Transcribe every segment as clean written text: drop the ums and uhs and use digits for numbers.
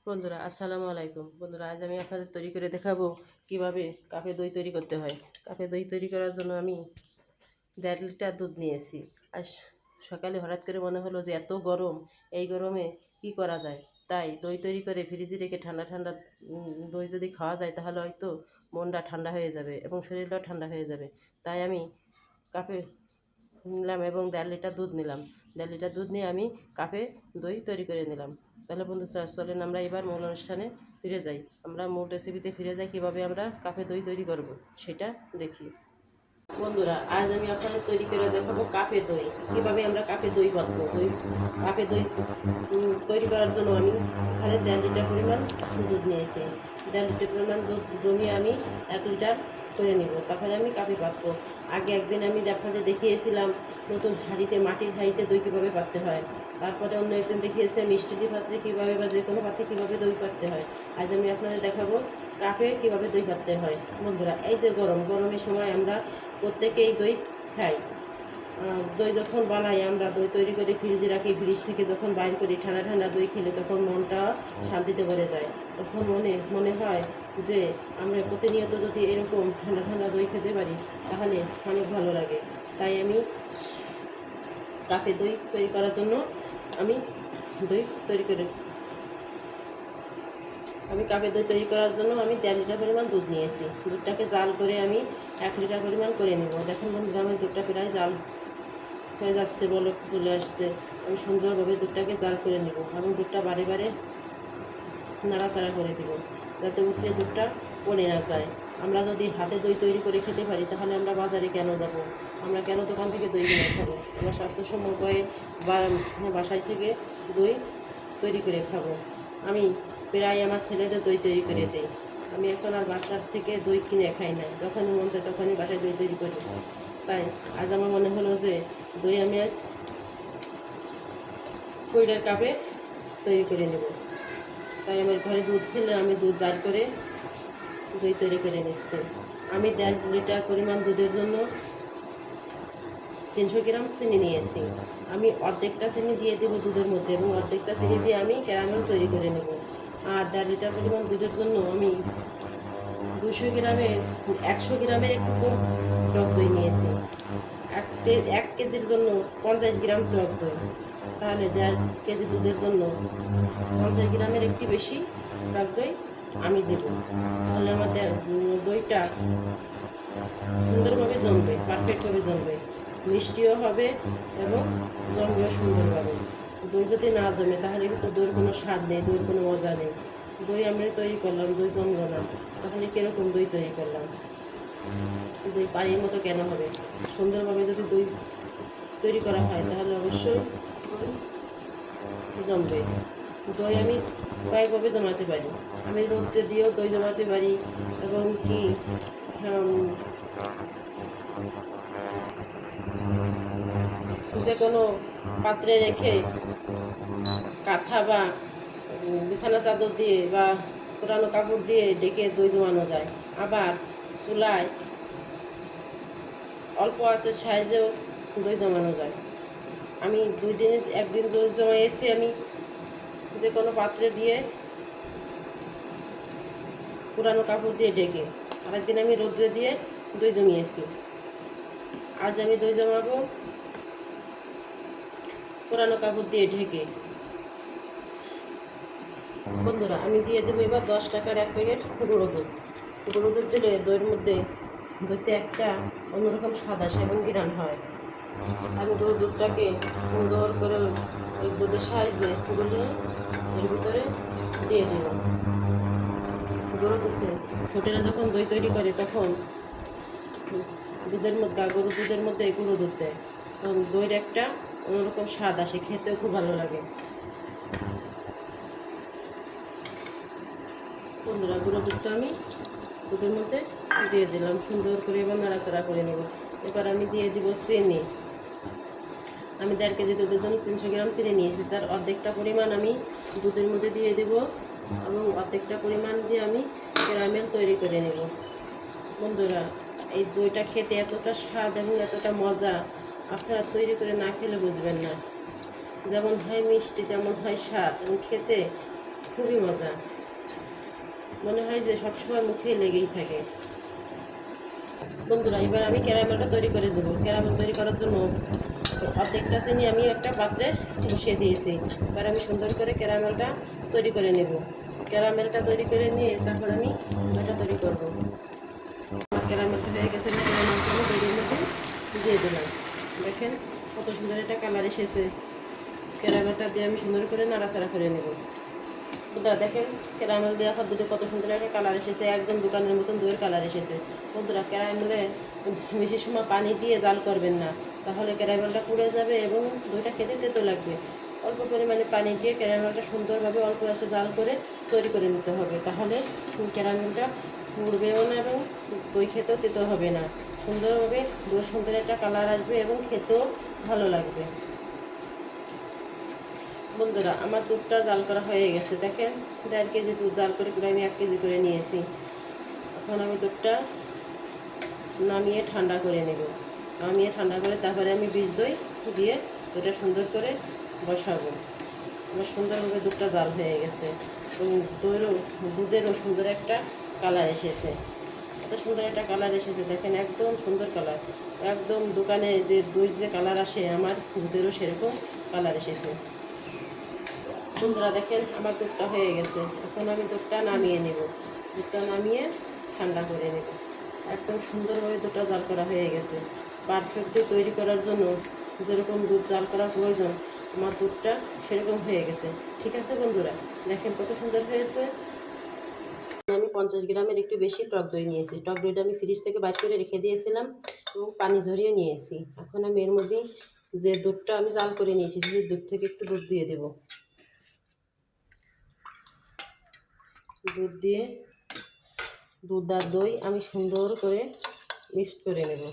বন্ধুরা আসসালামু আলাইকুম। বন্ধুরা আজ আমি আপনাদের তৈরি করে দেখাবো কিভাবে কাপে দই তৈরি করতে হয়। কাপে দই তৈরি করার জন্য আমি 1.5 লিটার দুধ নিয়েছি। আজ সকালে হঠাৎ করে মনে হলো যে এত গরম, এই গরমে কি করা যায়, তাই দই তৈরি করে ফ্রিজে রেখে ঠান্ডা ঠান্ডা দই যদি খাওয়া যায় তাহলে হয়তো মনটা ঠান্ডা হয়ে যাবে এবং শরীরটাও ঠান্ডা হয়ে যাবে। তাই আমি কাপে নিলাম এবং 1.5 লিটার দুধ নিলাম। 1.5 লিটার দুধ নিয়ে আমি কাপে দই তৈরি করে নিলাম। তাহলে বন্ধুরা চলেন আমরা এবার মূল অনুষ্ঠানে ফিরে যাই। আমরা মূল রেসিপিতে ফিরে যাই, কীভাবে আমরা কাপে দই তৈরি করব সেটা দেখি। বন্ধুরা আজ আমি আপনাদের তৈরি করে দেখাবো কাপে দই, কীভাবে আমরা কাপে দই বাঁধবো। কাপে দই তৈরি করার জন্য আমি এখানে 1.5 লিটার পরিমাণ দুধ নিয়েছি। 1.5 লিটার পরিমাণ দুধ জমিয়ে আমি 1 লিটার করে নিব, তারপরে আমি কাপে পাতবো। আগে একদিন আমি আপনাদের দেখিয়েছিলাম নতুন হাঁড়িতে, মাটির হাঁড়িতে দই কীভাবে পাততে হয়। তারপরে অন্য একদিন দেখিয়েছে মিষ্টির পাত্রে কীভাবে বা যে কোনো পাত্রে কীভাবে দই পাততে হয়। আজ আমি আপনাদের দেখাবো কাপে কীভাবে দই পাততে হয়। বন্ধুরা এই যে গরমের সময় আমরা প্রত্যেকেই দই খাই। দই যখন বানাই, আমরা দই তৈরি করে ফ্রিজে রাখি, ফ্রিজ থেকে যখন বাইর করি ঠান্ডা ঠান্ডা দই খেলে তখন মনটা শান্তিতে ভরে যায়। তখন মনে হয় যে আমরা প্রতিনিয়ত যদি এরকম ঠান্ডা ঠান্ডা দই খেতে পারি তাহলে অনেক ভালো লাগে। তাই আমি কাপে দই তৈরি করার জন্য আমি কাপে দই তৈরি করার জন্য আমি 1.5 লিটার পরিমাণ দুধ নিয়েছি। দুধটাকে জাল করে আমি 1 লিটার পরিমাণ করে নেব। দেখুন বন্ধুরা আমার দুধটা প্রায় জাল হয়ে যাচ্ছে, বলক চলে আসছে। আমি সুন্দরভাবে দুধটাকে জাল করে নেব এবং দুধটা বারে বারে নাড়াচাড়া করে দেব যাতে উঠে দুধটা পড়ে না যায়। আমরা যদি হাতে দই তৈরি করে খেতে পারি তাহলে আমরা বাজারে কেন যাব, আমরা কেন দোকান থেকে দই কিনে খাবো? আমরা স্বাস্থ্যসম্মত উপায়ে বাসায় থেকে দই তৈরি করে খাবো। আমি প্রায় আমার ছেলেদের দই তৈরি করে দিই। আমি এখন আর বাসার থেকে দই কিনে খাই না, যখনই মন চায় তখনই বাসায় দই তৈরি করি। তাই আজ আমার মনে হলো যে দই আমি আজ 2 লিটার কাপে তৈরি করে নেব। তাই আমার ঘরে দুধ ছিল, আমি দুধ বার করে দই তৈরি করে নিচ্ছি। আমি 1.5 লিটার পরিমাণ দুধের জন্য 300 গ্রাম চিনি নিয়েছি। আমি অর্ধেকটা চিনি দিয়ে দেবো দুধের মধ্যে এবং অর্ধেকটা চিনি দিয়ে আমি ক্যারামেল তৈরি করে নেব। আর 1.5 লিটার পরিমাণ দুধের জন্য আমি 100 গ্রামের একটু কম টক দই নিয়েছি। 1 কেজির জন্য 50 গ্রাম টক দই, তাহলে 1.5 কেজি দুধের জন্য 50 গ্রামের একটি বেশি টক দই আমি দেব। তাহলে আমার দইটা সুন্দরভাবে জমবে, পারফেক্টভাবে জমবে, মিষ্টিও হবে এবং জমবেও সুন্দরভাবে। দই যদি না জমে তাহলে কিন্তু দইয়ের কোনো স্বাদ নেই, দইয়ের কোনো মজা নেই। দই আমরা তৈরি করলাম, দই জমলো না, তাহলে কীরকম দই তৈরি করলাম? দই পানির মতো কেন হবে? সুন্দরভাবে যদি দই তৈরি করা হয় তাহলে অবশ্যই জমবে। দই আমি কয়েকভাবে জমাতে পারি। আমি রোদে দিয়েও দই জমাতে পারি এবং কি যে কোনো পাত্রে রেখে কাঁথা বা বিছানা চাদর দিয়ে বা পুরানো কাপড় দিয়ে ডেকে দই জমানো যায়। আবার চুলায় অল্প আঁচের সাহায্যেও দই জমানো যায়। আমি 2 দিনে একদিন দই জমাইয়েছি, আমি যে কোনো পাত্রে দিয়ে পুরানো কাপড় দিয়ে ডেকে, আরেকদিন আমি রোদ্রে দিয়ে দই জমিয়েছি। আজ আমি দই জমাবো পুরানো কাপড় দিয়ে ঢেকে। বন্ধুরা আমি দিয়ে দেবো এবার 10 টাকার 1 প্যাকেট গুঁড়ো দুধ। গুঁড়ো দুধ দিলে দইয়ের মধ্যে দইতে একটা অন্যরকম স্বাদ আসে এবং ঘ্রাণ হয়। আমি দুধটাকে সুন্দর করে ওই দুধের সাহায্যে গুলিয়ে এর ভিতরে দিয়ে দেব। গুঁড়ো দুধে হোটেলে যখন দই তৈরি করে তখন গরুর দুধের মধ্যে গুঁড়ো দুধ দেয়, তখন দইয়ের একটা অন্যরকম স্বাদ আসে, খেতেও খুব ভালো লাগে। বন্ধুরা গুঁড়ো দুধটা আমি দুধের মধ্যে দিয়ে দিলাম, সুন্দর করে এবার নাড়াচাড়া করে নেব। এবার আমি দিয়ে দিব চিনি। আমি 1.5 কেজি দুধের জন্য 300 গ্রাম চিনি নিয়েছি, তার অর্ধেকটা পরিমাণ আমি দুধের মধ্যে দিয়ে দেব এবং অর্ধেকটা পরিমাণ দিয়ে আমি ক্যারামেল তৈরি করে নেব। বন্ধুরা এই দইটা খেতে এতটা স্বাদ এবং এতটা মজা, আপনারা তৈরি করে না খেলে বুঝবেন না। যেমন হয় মিষ্টি তেমন হয় স্বাদ এবং খেতে খুবই মজা, মনে হয় যে সবসময় মুখে লেগেই থাকে। বন্ধুরা, এবার আমি ক্যারামেলটা তৈরি করে দেবো। ক্যারামেল তৈরি করার জন্য অর্ধেকটা চিনি আমি একটা পাত্রে বসিয়ে দিয়েছি। এবার আমি সুন্দর করে ক্যারামেলটা তৈরি করে নেব। ক্যারামেলটা তৈরি করে নিয়ে তারপর আমি এটা তৈরি করব। আমার ক্যারামেলটা হয়ে গেছে, ক্যারামেলটা আমি তৈরির মধ্যে দিয়ে দিলাম। দেখেন কত সুন্দর একটা কালার এসেছে। ক্যারামেলটা দিয়ে আমি সুন্দর করে নাড়াচাড়া করে নেব। বন্ধুরা দেখেন, ক্যারামেল দেওয়া পদ্ধতি কত সুন্দর একটা কালার এসেছে, একদম দোকানের মতন দইয়ের কালার এসেছে। বন্ধুরা, ক্যারামেলে বেশি সময় পানি দিয়ে জাল করবেন না, তাহলে ক্যারামেলটা পুড়ে যাবে এবং দইটা খেতে তেতো লাগবে। অল্প পরিমাণে পানি দিয়ে ক্যারামেলটা সুন্দরভাবে অল্প আঁচে জাল করে তৈরি করে নিতে হবে, তাহলে ক্যারামেলটা পুড়বেও না এবং দই খেতেও তেতো হবে না। সুন্দরভাবে দই সুন্দর একটা কালার আসবে এবং খেতেও ভালো লাগবে। বন্ধুরা, আমার দুধটা জাল করা হয়ে গেছে। দেখেন 1.5 কেজি দুধ জাল করে আমি 1 কেজি করে নিয়েছি। এখন আমি দুধটা নামিয়ে ঠান্ডা করে নেব। নামিয়ে ঠান্ডা করে তারপরে আমি বীজ দই দিয়ে দুধটা সুন্দর করে বসাবো। আমার সুন্দরভাবে দুধটা জাল হয়ে গেছে এবং দুধেরও সুন্দর একটা কালার এসেছে। এত সুন্দর একটা কালার এসেছে, দেখেন একদম সুন্দর কালার। একদম দোকানে যে দই যে কালার আসে, আমার দুধেরও সেরকম কালার এসেছে। বন্ধুরা দেখেন, আমার দুধটা হয়ে গেছে। এখন আমি দুধটা নামিয়ে নেব। দুধটা নামিয়ে ঠান্ডা করে নেব। একদম সুন্দরভাবে দুধটা জাল করা হয়ে গেছে। পারফেক্টলি তৈরি করার জন্য যেরকম দুধ জাল করা প্রয়োজন, আমার দুধটা সেরকম হয়ে গেছে। ঠিক আছে বন্ধুরা, দেখেন কত সুন্দর হয়েছে। আমি 50 গ্রামের একটু বেশি টক দই নিয়েছি। টক দইটা আমি ফ্রিজ থেকে বাইর করে রেখে দিয়েছিলাম এবং পানি ঝরিয়ে নিয়েছি। এখন আমি এর মধ্যে যে দুধটা আমি জাল করে নিয়েছি, সেই দুধ থেকে একটু দুধ দিয়ে দেবো। দুধ দিয়ে দুধ আর দই আমি সুন্দর করে মিক্সড করে নেব।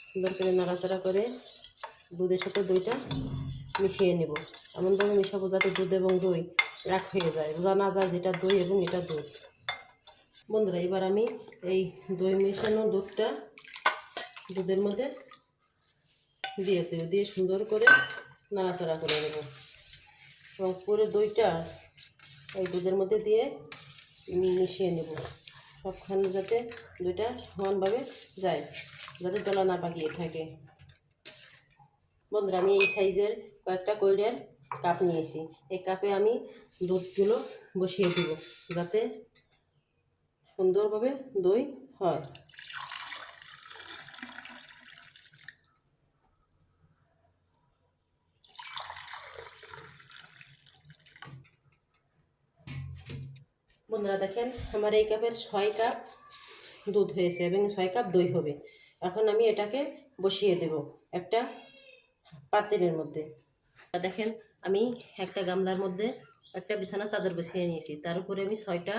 সুন্দর করে নাড়াচাড়া করে দুধের সাথে দইটা মিশিয়ে নেব। এমনভাবে মিশাবো যাতে দুধ এবং দই এক হয়ে যায়, বোঝা না যায় যেটা দই এবং এটা দুধ। বন্ধুরা, এবার আমি এই দই মেশানো দুধটা দুধের মধ্যে দিয়ে সুন্দর করে নাড়াচাড়া করে নেব এবং পুরো দইটা এই দুধের মধ্যে দিয়ে মিশিয়ে নেব। সবখানে যাতে দইটা সমানভাবে যায়, যাতে দলা না পাকিয়ে থাকে। বন্ধুরা, আমি এই সাইজের কয়েকটা কৈরের কাপ নিয়েছি। এই কাপে আমি দুধগুলো বসিয়ে দেব যাতে সুন্দরভাবে দই হয়। বন্ধুরা দেখেন, আমার এই কাপের 6 কাপ দুধ হয়েছে এবং 6 কাপ দই হবে। এখন আমি এটাকে বসিয়ে দেব একটা পাত্রের মধ্যে। দেখেন, আমি একটা গামলার মধ্যে একটা বিছানা চাদর বসিয়ে নিয়েছি, তার উপরে আমি 6টা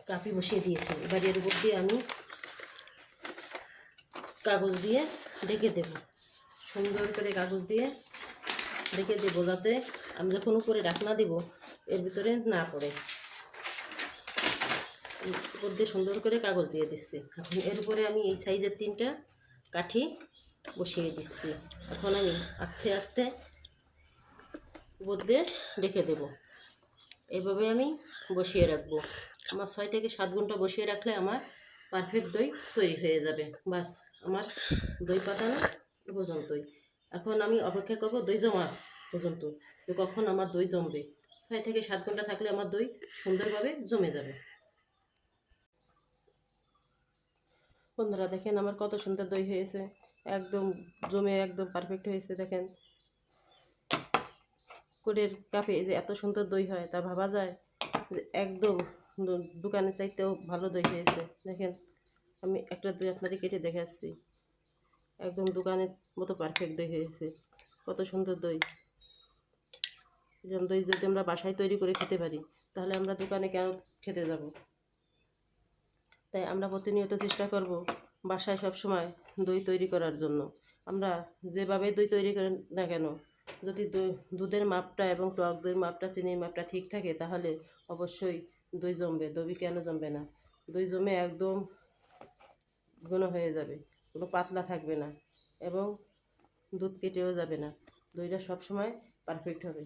কাপি বসিয়ে দিয়েছি। এবার এর উপর দিয়ে আমি কাগজ দিয়ে ঢেকে দেব। সুন্দর করে কাগজ দিয়ে ঢেকে দেবো যাতে আমি যখন উপরে ঢাকনা দেব এর ভিতরে না পড়ে। উপর দিয়ে সুন্দর করে কাগজ দিয়ে দিচ্ছি। এখন এর উপরে আমি এই সাইজের 3টা কাঠি বসিয়ে দিচ্ছি। এখন আমি আস্তে আস্তে উপর দিয়ে রেখে দেবো। এইভাবে আমি বসিয়ে রাখবো। আমার 6 থেকে 7 ঘন্টা বসিয়ে রাখলে আমার পারফেক্ট দই তৈরি হয়ে যাবে। বাস, আমার দই পাতানো পর্যন্তই। এখন আমি অপেক্ষা করব দই জমা পর্যন্ত, কখন আমার দই জমবে। 6 থেকে 7 ঘন্টা থাকলে আমার দই সুন্দরভাবে জমে যাবে। বন্ধুরা দেখেন, আমার কত সুন্দর দই হয়েছে, একদম জমে একদম পারফেক্ট হয়েছে। দেখেন, কুড়ের কাপে যে এত সুন্দর দই হয় তা ভাবা যায় যে একদম দোকানের চাইতেও ভালো দই হয়েছে। দেখেন, আমি একটা দই আপনাদের কেটে দেখাচ্ছি, একদম দোকানের মতো পারফেক্ট দই হয়েছে। কত সুন্দর দই। এরকম দই যদি আমরা বাসায় তৈরি করে খেতে পারি, তাহলে আমরা দোকানে কেন খেতে যাব। তাই আমরা প্রতিনিয়ত চেষ্টা করব বাসায় সবসময় দই তৈরি করার জন্য। আমরা যেভাবে দই তৈরি করেন না কেন, যদি দুধের মাপটা এবং টক দইয়ের মাপটা, চিনির মাপটা ঠিক থাকে, তাহলে অবশ্যই দই জমবে। দই কেন জমবে না? দই জমে একদম ঘন হয়ে যাবে, কোনো পাতলা থাকবে না এবং দুধ কেটেও যাবে না। দইটা সবসময় পারফেক্ট হবে।